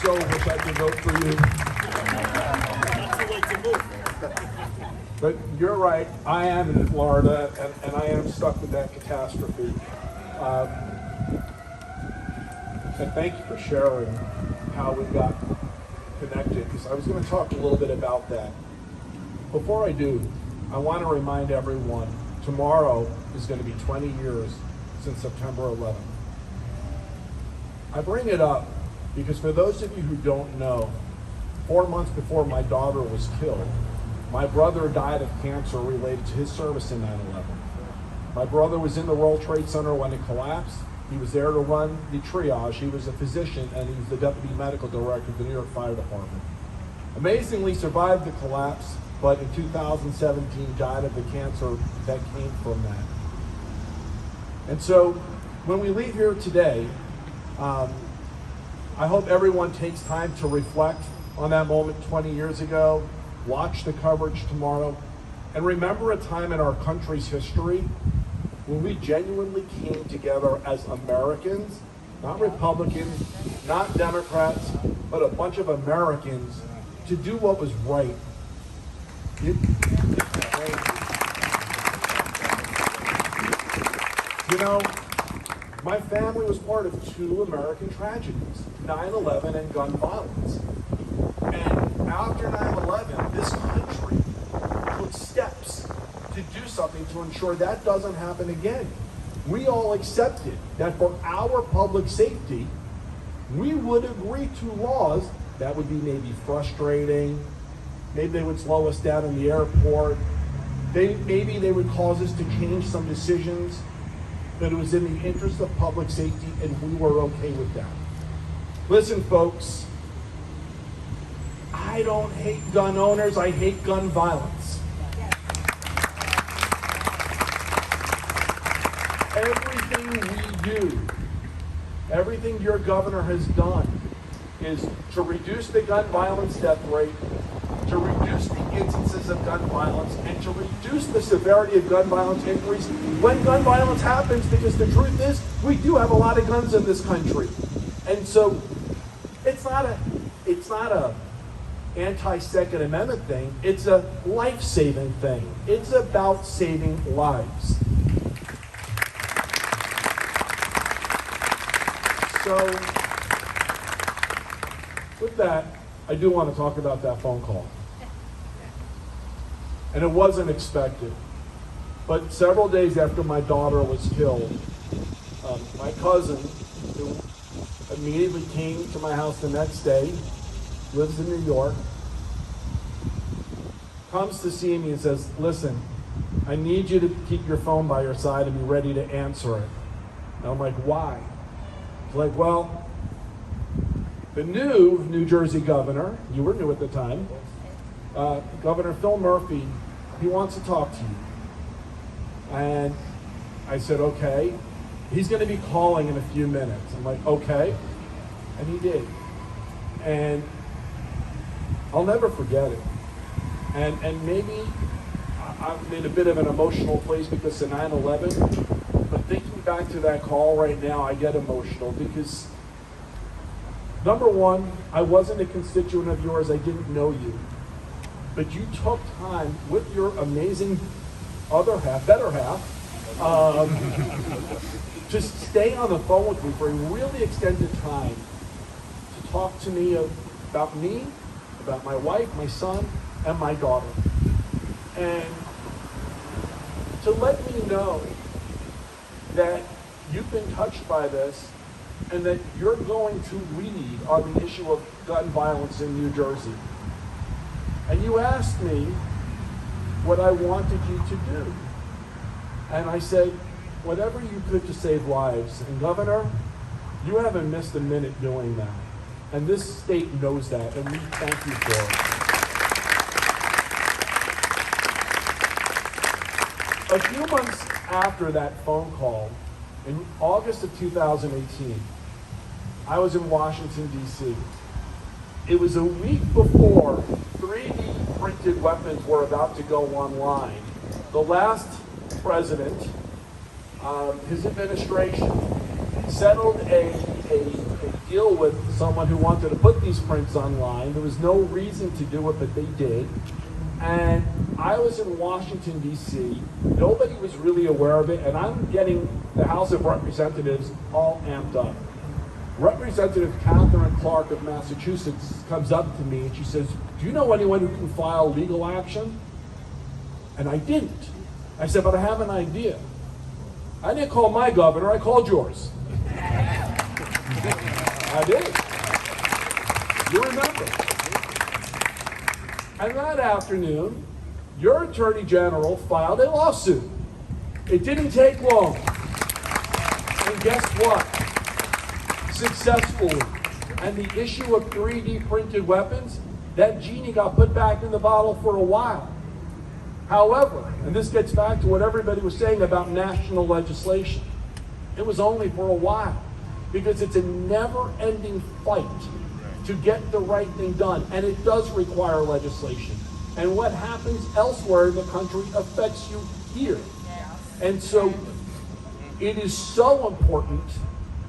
so wish I could vote for you. But you're right, I am in Florida, and I am stuck with that catastrophe. And thank you for sharing how we got connected, because I was going to talk a little bit about that. Before I do, I want to remind everyone, tomorrow is going to be 20 years since September 11th. I bring it up because for those of you who don't know, 4 months before my daughter was killed, my brother died of cancer related to his service in 9/11. My brother was in the World Trade Center when it collapsed. He was there to run the triage. He was a physician, and he was the deputy medical director of the New York Fire Department. Amazingly survived the collapse, but in 2017 died of the cancer that came from that. And so when we leave here today, I hope everyone takes time to reflect on that moment 20 years ago, watch the coverage tomorrow, and remember a time in our country's history when we genuinely came together as Americans, not Republicans, not Democrats, but a bunch of Americans to do what was right. You know, my family was part of two American tragedies, 9/11 and gun violence. And after 9/11, this country took steps to do something to ensure that doesn't happen again. We all accepted that for our public safety, we would agree to laws that would be maybe frustrating, maybe they would slow us down in the airport, maybe they would cause us to change some decisions, but it was in the interest of public safety, and we were okay with that. Listen, folks, I don't hate gun owners, I hate gun violence. Everything we do, everything your governor has done is to reduce the gun violence death rate, to reduce the instances of gun violence, and to reduce the severity of gun violence increase when gun violence happens, because the truth is, we do have a lot of guns in this country. And so it's not a anti-Second Amendment thing, it's a life-saving thing. It's about saving lives. So, with that, I do want to talk about that phone call. And it wasn't expected. But several days after my daughter was killed, my cousin, who immediately came to my house the next day, lives in New York, comes to see me and says, listen, I need you to keep your phone by your side and be ready to answer it. And I'm like, why? He's like, well, the new New Jersey governor, you were new at the time, Governor Phil Murphy, he wants to talk to you. And I said, okay. He's going to be calling in a few minutes. I'm like, okay. And he did. And I'll never forget it. And maybe I'm in a bit of an emotional place because of 9/11, but thinking back to that call right now, I get emotional because, number one, I wasn't a constituent of yours, I didn't know you. But you took time with your amazing other half, better half, to stay on the phone with me for a really extended time to talk to me about my wife, my son, and my daughter. And to let me know that you've been touched by this and that you're going to lead on the issue of gun violence in New Jersey. And you asked me what I wanted you to do. And I said, whatever you could to save lives. And Governor, you haven't missed a minute doing that. And this state knows that, and we thank you for it. A few months after that phone call, in August of 2018, I was in Washington, D.C. It was a week before 3D printed weapons were about to go online. The last president, his administration, settled a deal with someone who wanted to put these prints online. There was no reason to do it, but they did. And I was in Washington, D.C. Nobody was really aware of it, and I'm getting the House of Representatives all amped up. Representative Catherine Clark of Massachusetts comes up to me and she says, "Do you know anyone who can file legal action?" And I didn't. I said, "But I have an idea." I didn't call my governor, I called yours. I did. You remember. And that afternoon, your Attorney General filed a lawsuit. It didn't take long. And guess what? Successfully. And the issue of 3D printed weapons, that genie got put back in the bottle for a while. However, and this gets back to what everybody was saying about national legislation, it was only for a while, because it's a never-ending fight to get the right thing done, and it does require legislation. And what happens elsewhere in the country affects you here. And so it is so important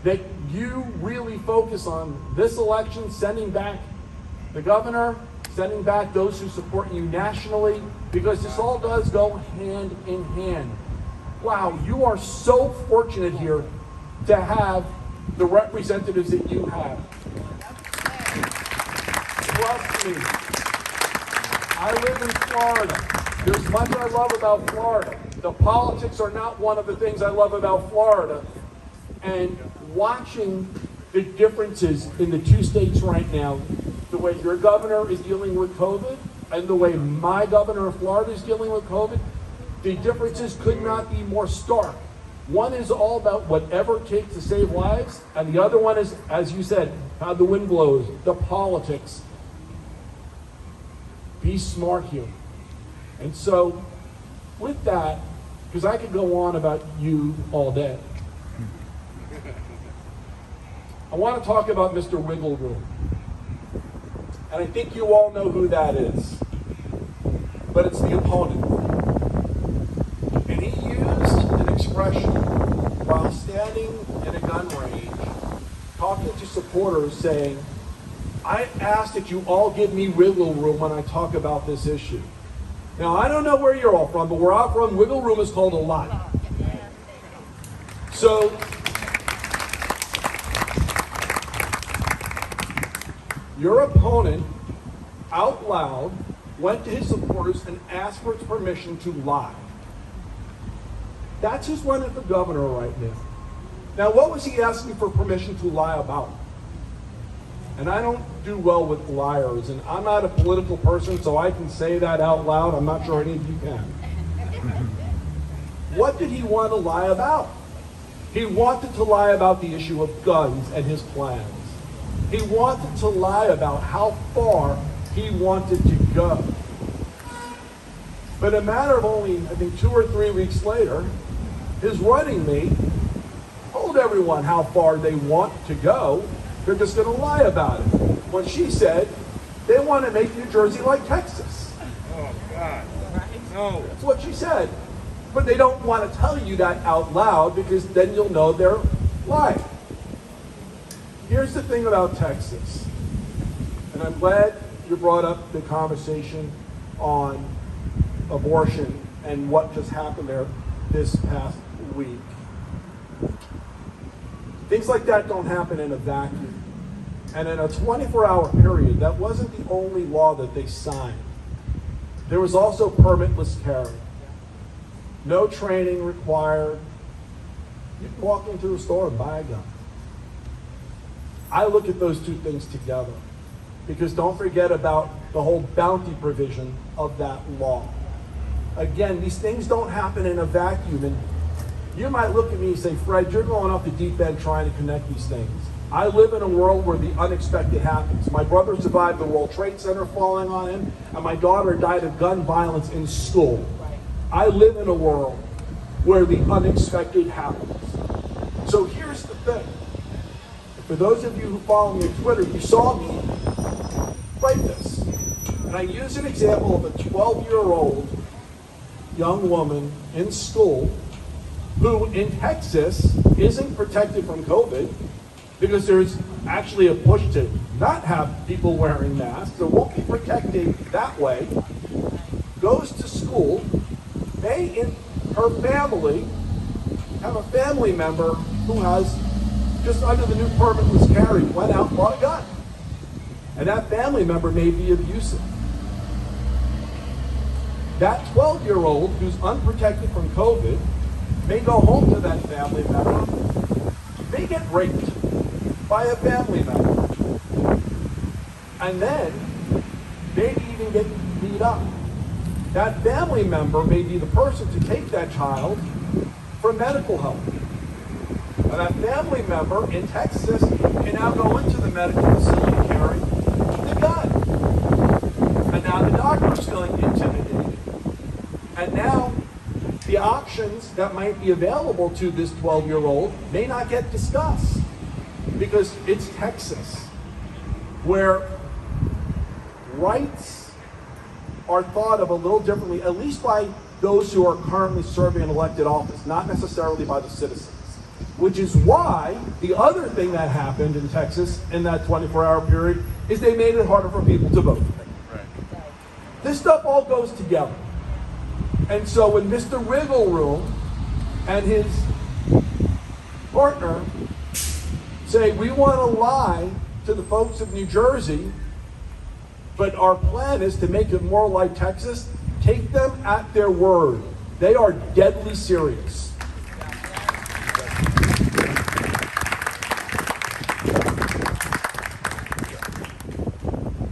that you really focus on this election, sending back the governor, sending back those who support you nationally, because this all does go hand in hand. Wow, you are so fortunate here to have the representatives that you have. Trust me, I live in Florida. There's much I love about Florida. The politics are not one of the things I love about Florida. And watching the differences in the two states right now, the way your governor is dealing with COVID and the way my governor of Florida is dealing with COVID, the differences could not be more stark. One is all about whatever it takes to save lives, and the other one is, as you said, how the wind blows, the politics. Be smart here. And so, with that, because I could go on about you all day, I want to talk about Mr. Wiggle Room. And I think you all know who that is. But it's the opponent. And he used an expression while standing in a gun range, talking to supporters, saying, "I ask that you all give me wiggle room when I talk about this issue." Now, I don't know where you're all from, but where I'm from, wiggle room is called a lot. So, your opponent, out loud, went to his supporters and asked for its permission to lie. That's who's running for governor right now. Now, what was he asking for permission to lie about? And I don't do well with liars, and I'm not a political person, so I can say that out loud. I'm not sure any of you can. What did he want to lie about? He wanted to lie about the issue of guns and his plans. He wanted to lie about how far he wanted to go. But a matter of only, I think, 2 or 3 weeks later, his running mate told everyone how far they want to go. They're just going to lie about it. When she said they want to make New Jersey like Texas. Oh, God. No. That's what she said. But they don't want to tell you that out loud, because then you'll know they're lying. Here's the thing about Texas, and I'm glad you brought up the conversation on abortion and what just happened there this past week. Things like that don't happen in a vacuum. And in a 24-hour period, that wasn't the only law that they signed. There was also permitless carry. No training required. You can walk into a store and buy a gun. I look at those two things together, because don't forget about the whole bounty provision of that law. Again, these things don't happen in a vacuum. And you might look at me and say, "Fred, you're going off the deep end trying to connect these things." I live in a world where the unexpected happens. My brother survived the World Trade Center falling on him, and my daughter died of gun violence in school. I live in a world where the unexpected happens. So here's the thing. For those of you who follow me on Twitter, you saw me write this. And I use an example of a 12-year-old young woman in school who in Texas isn't protected from COVID because there's actually a push to not have people wearing masks, or won't be protected that way, goes to school, may in her family have a family member who has, just under the new permit was carried, went out and bought a gun. And that family member may be abusive. That 12-year-old who's unprotected from COVID may go home to that family member, may get raped by a family member, and then maybe even get beat up. That family member may be the person to take that child for medical help. And that family member in Texas can now go into the medical facility carrying the gun. And now the doctor's feeling intimidated. And now the options that might be available to this 12-year-old may not get discussed, because it's Texas, where rights are thought of a little differently, at least by those who are currently serving an elected office, not necessarily by the citizens. Which is why the other thing that happened in Texas in that 24-hour period is they made it harder for people to vote. Right. This stuff all goes together. And so when Mr. Wiggle Room and his partner say, we want to lie to the folks of New Jersey, but our plan is to make it more like Texas, take them at their word. They are deadly serious.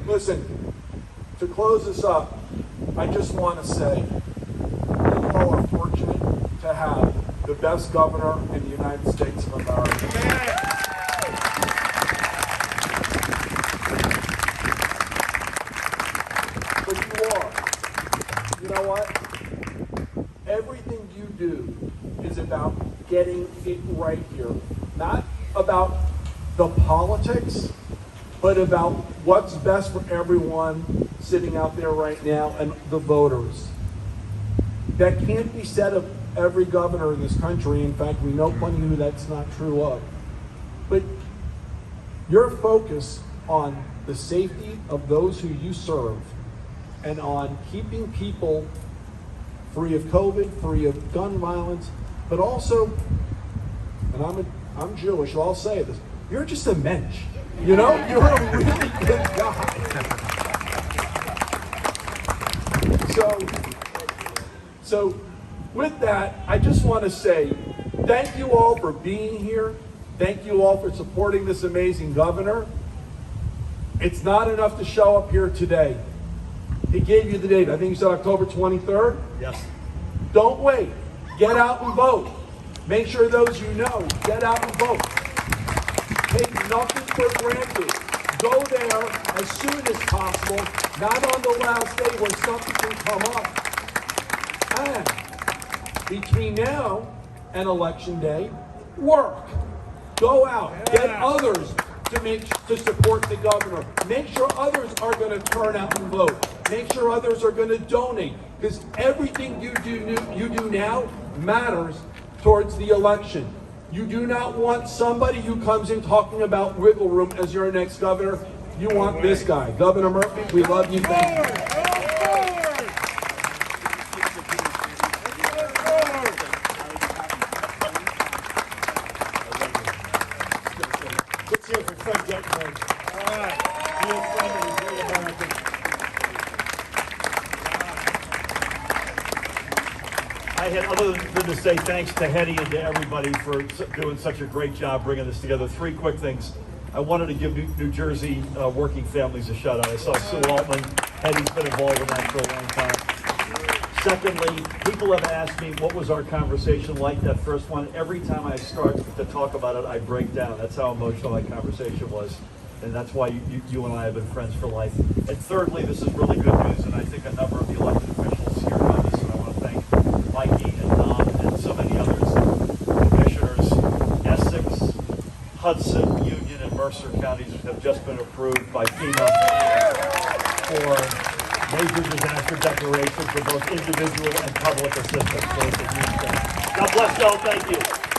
Listen, to close this up, I just want to say, we all are fortunate to have the best governor in the United States of America. But you are. You know what? Everything you do is about getting it right here. Not about the politics, but about what's best for everyone sitting out there right now and the voters. That can't be said of every governor in this country. In fact, we know plenty who that's not true of. But your focus on the safety of those who you serve and on keeping people free of COVID, free of gun violence, but also, and I'm Jewish, so I'll say this, you're just a mensch. You know, you're a really good guy. So with that, I just want to say thank you all for being here. Thank you all for supporting this amazing governor. It's not enough to show up here today. He gave you the date. I think you said October 23rd. Yes. Don't wait. Get out and vote. Make sure those you know get out and vote. Take nothing for granted. Go there as soon as possible, not on the last day when something can come up. And between now and election day, work. Go out. Get others to support the governor. Make sure others are going to turn out and vote. Make sure others are going to donate, because everything you do now matters towards the election. You do not want somebody who comes in talking about wiggle room as your next governor. You want this guy. Governor Murphy, we love you. Thank you. Let's hear it for Fred Gutenberg. All right. Dear friend of the great American. I had, other than to say thanks to Hetty and to everybody for doing such a great job bringing this together. Three quick things. I wanted to give New Jersey working families a shout out. I saw Sue Altman. Hetty's been involved with that for a long time. Secondly, people have asked me what was our conversation like, that first one. Every time I start to talk about it, I break down. That's how emotional that conversation was. And that's why you and I have been friends for life. And thirdly, this is really good news, and I think a number of the elected officials here on this, and I want to thank Mikey and Don and so many others, commissioners. Essex, Hudson, Union, and Mercer counties have just been approved by FEMA for major disaster declarations for both individual and public assistance. So it's a huge thing. God bless y'all. Thank you.